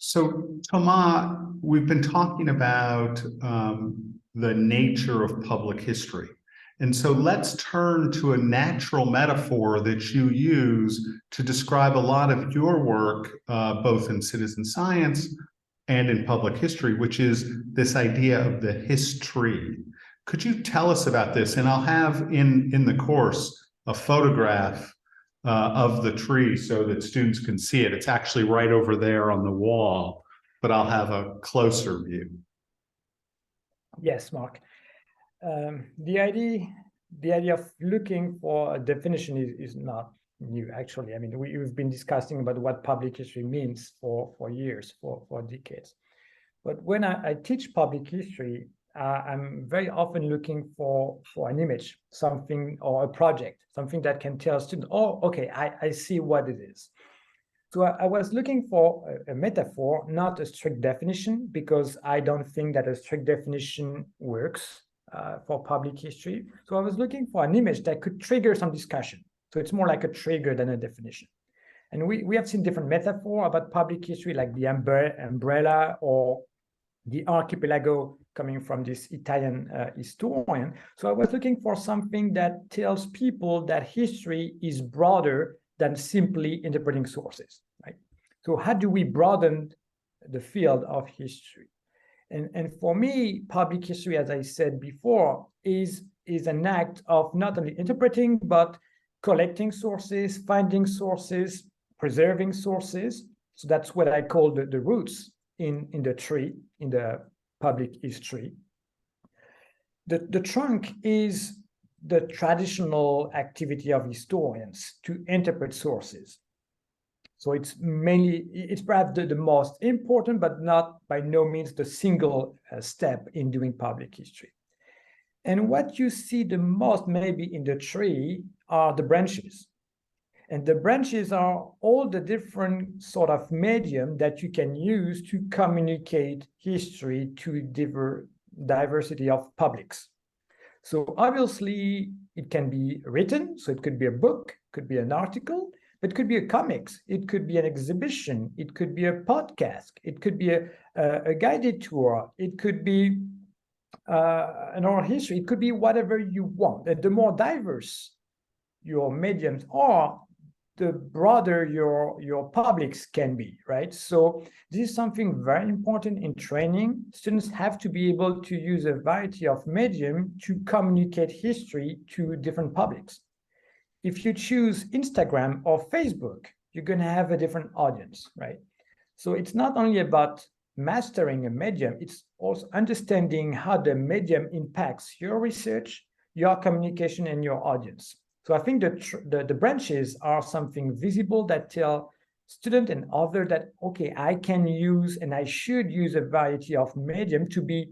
So, Thomas, we've been talking about the nature of public history. And so let's turn to a natural metaphor that you use to describe a lot of your work, both in citizen science and in public history, which is this idea of the Hist'Tree. Could you tell us about this? And I'll have in the course a photograph of the tree so that students can see it. It's actually right over there on the wall, but I'll have a closer view. Yes, Mark. The idea of looking for a definition is not new, actually. I mean, we've been discussing about what public history means for years, for decades. But when I teach public history, I'm very often looking for an image, something or a project, something that can tell students, oh, okay, I see what it is. So I was looking for a metaphor, not a strict definition, because I don't think that a strict definition works for public history. So I was looking for an image that could trigger some discussion. So it's more like a trigger than a definition. And we have seen different metaphors about public history, like the umbrella or the archipelago, coming from this Italian historian. So I was looking for something that tells people that history is broader than simply interpreting sources, right? So how do we broaden the field of history? And for me, public history, as I said before, is an act of not only interpreting, but collecting sources, finding sources, preserving sources. So that's what I call the roots in the tree, in the public history. The trunk is the traditional activity of historians to interpret sources. So it's perhaps the most important, but not by no means the single step in doing public history. And what you see the most maybe in the tree are the branches. And the branches are all the different sort of medium that you can use to communicate history to diversity of publics. So obviously it can be written, so it could be a book, could be an article, but it could be a comics, it could be an exhibition, it could be a podcast, it could be a guided tour, it could be an oral history, it could be whatever you want. And the more diverse your mediums are, the broader your publics can be, right? So this is something very important in training. Students have to be able to use a variety of medium to communicate history to different publics. If you choose Instagram or Facebook, you're going to have a different audience, right? So it's not only about mastering a medium, it's also understanding how the medium impacts your research, your communication, and your audience. So I think the branches are something visible that tell student and other that, okay, I can use and I should use a variety of medium to be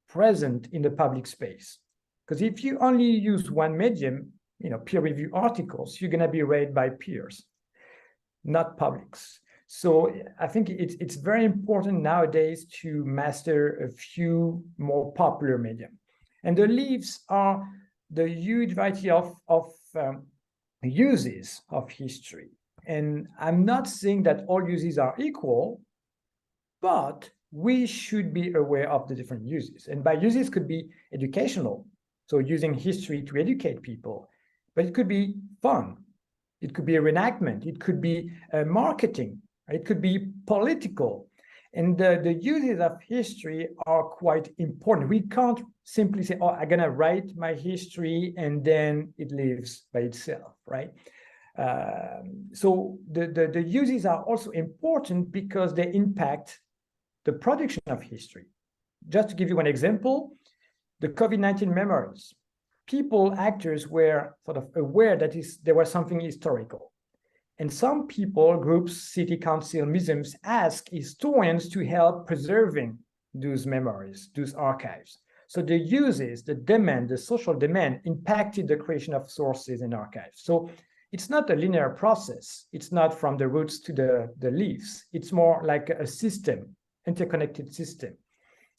present in the public space. Because if you only use one medium, peer review articles, you're going to be read by peers, not publics. So I think it's very important nowadays to master a few more popular medium. And the leaves are the huge variety of uses of history. And I'm not saying that all uses are equal, but we should be aware of the different uses. And by uses could be educational, so using history to educate people, but it could be fun. It could be a reenactment. It could be marketing. It could be political. And the uses of history are quite important. We can't simply say, oh, I'm going to write my history and then it lives by itself, right? So the uses are also important because they impact the production of history. Just to give you one example, the COVID-19 memories. People, actors were sort of aware that there was something historical. And some people, groups, city council, museums ask historians to help preserving those memories, those archives. So the uses, the demand, the social demand impacted the creation of sources and archives. So it's not a linear process. It's not from the roots to the leaves. It's more like a system, interconnected system.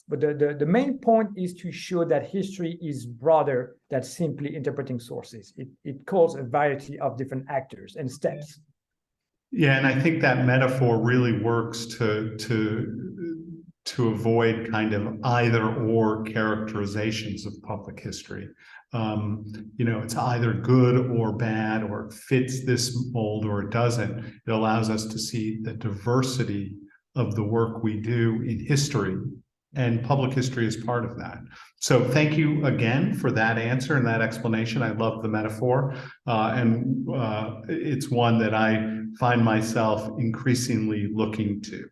But the main point is to show that history is broader than simply interpreting sources. It calls a variety of different actors and steps. Yeah, and I think that metaphor really works to avoid kind of either or characterizations of public history. It's either good or bad, or it fits this mold or it doesn't. It allows us to see the diversity of the work we do in history, and public history is part of that. So thank you again for that answer and that explanation. I love the metaphor, and it's one that I find myself increasingly looking to.